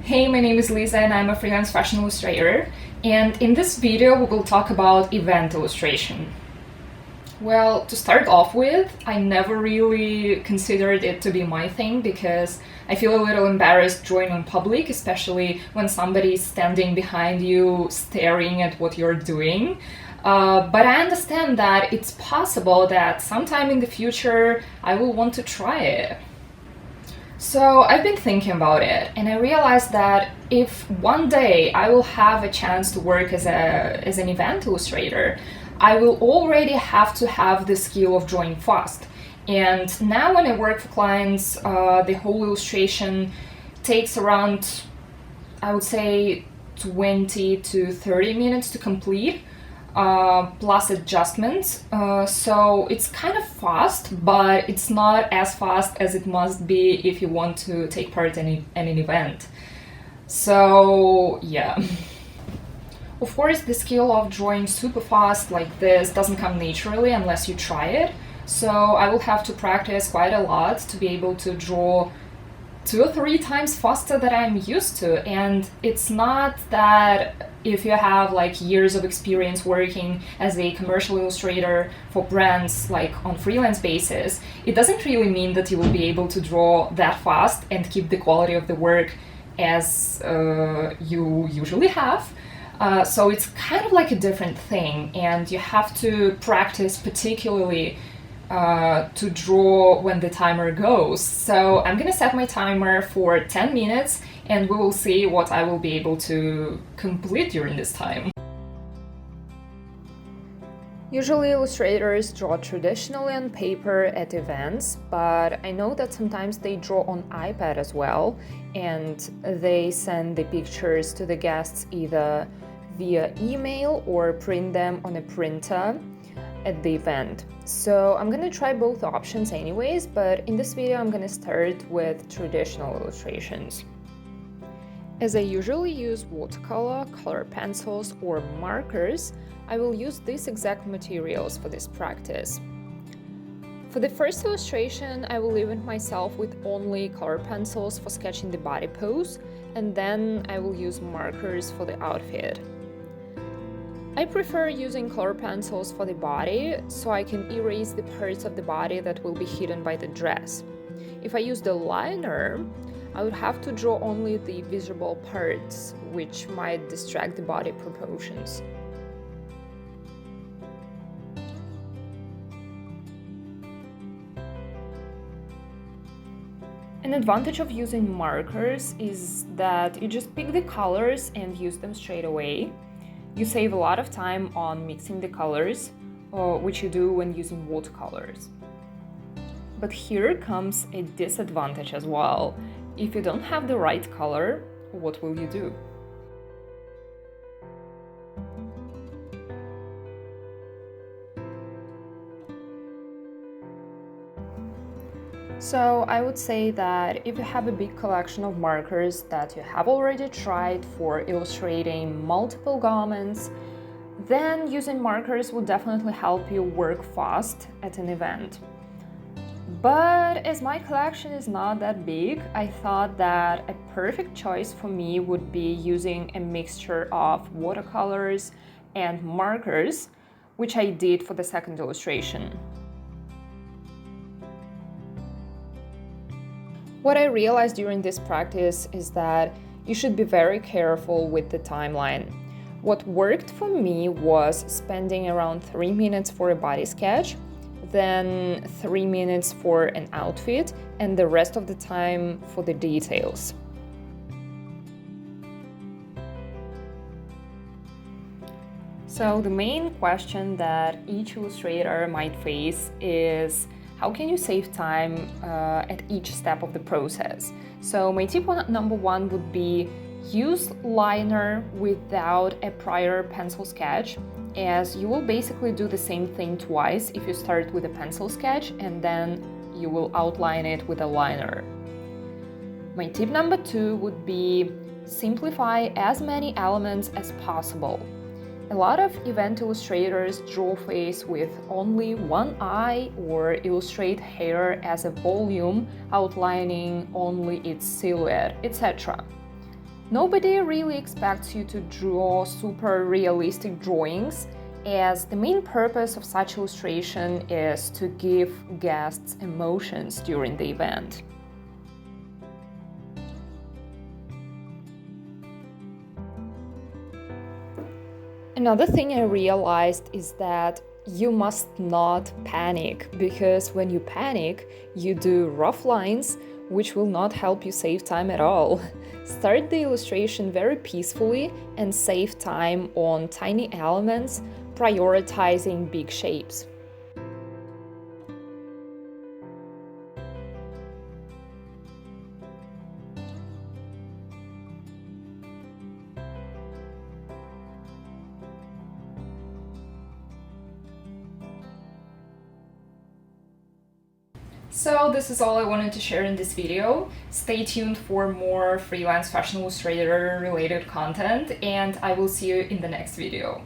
Hey, my name is Lisa and I'm a freelance fashion illustrator. And in this video, we will talk about event illustration. Well, to start off with, I never really considered it to be my thing because I feel a little embarrassed drawing in public, especially when somebody is standing behind you staring at what you're doing. But I understand that it's possible that sometime in the future I will want to try it. So I've been thinking about it, and I realized that if one day I will have a chance to work as an event illustrator, I will already have to have the skill of drawing fast. And now when I work for clients, the whole illustration takes around, I would say, 20 to 30 minutes to complete. Plus adjustments. So it's kind of fast, but it's not as fast as it must be if you want to take part in an event. So yeah. Of course, the skill of drawing super fast like this doesn't come naturally unless you try it. So I will have to practice quite a lot to be able to draw 2 or 3 times faster than I'm used to. And it's not that if you have like years of experience working as a commercial illustrator for brands like on freelance basis, it doesn't really mean that you will be able to draw that fast and keep the quality of the work as you usually have. So it's kind of like a different thing, and you have to practice particularly to draw when the timer goes. So I'm gonna set my timer for 10 minutes and we will see what I will be able to complete during this time. Usually illustrators draw traditionally on paper at events, but I know that sometimes they draw on iPad as well, and they send the pictures to the guests either via email or print them on a printer at the event. So I'm gonna try both options anyways, but in this video I'm gonna start with traditional illustrations. As I usually use watercolor, color pencils, or markers, I will use these exact materials for this practice. For the first illustration, I will limit myself with only color pencils for sketching the body pose, and then I will use markers for the outfit. I prefer using color pencils for the body, so I can erase the parts of the body that will be hidden by the dress. If I use the liner, I would have to draw only the visible parts, which might distract the body proportions. An advantage of using markers is that you just pick the colors and use them straight away. You save a lot of time on mixing the colors, which you do when using watercolors. But here comes a disadvantage as well. If you don't have the right color, what will you do? So I would say that if you have a big collection of markers that you have already tried for illustrating multiple garments, then using markers will definitely help you work fast at an event. But as my collection is not that big, I thought that a perfect choice for me would be using a mixture of watercolors and markers, which I did for the second illustration. What I realized during this practice is that you should be very careful with the timeline. What worked for me was spending around 3 minutes for a body sketch, then 3 minutes for an outfit, and the rest of the time for the details. So the main question that each illustrator might face is, how can you save time at each step of the process? So my tip number 1 would be use liner without a prior pencil sketch, as you will basically do the same thing twice if you start with a pencil sketch and then you will outline it with a liner. My tip number 2 would be simplify as many elements as possible. A lot of event illustrators draw face with only one eye or illustrate hair as a volume, outlining only its silhouette, etc. Nobody really expects you to draw super realistic drawings, as the main purpose of such illustration is to give guests emotions during the event. Another thing I realized is that you must not panic, because when you panic, you do rough lines, which will not help you save time at all. Start the illustration very peacefully and save time on tiny elements, prioritizing big shapes. So this is all I wanted to share in this video. Stay tuned for more freelance fashion illustrator related content, and I will see you in the next video.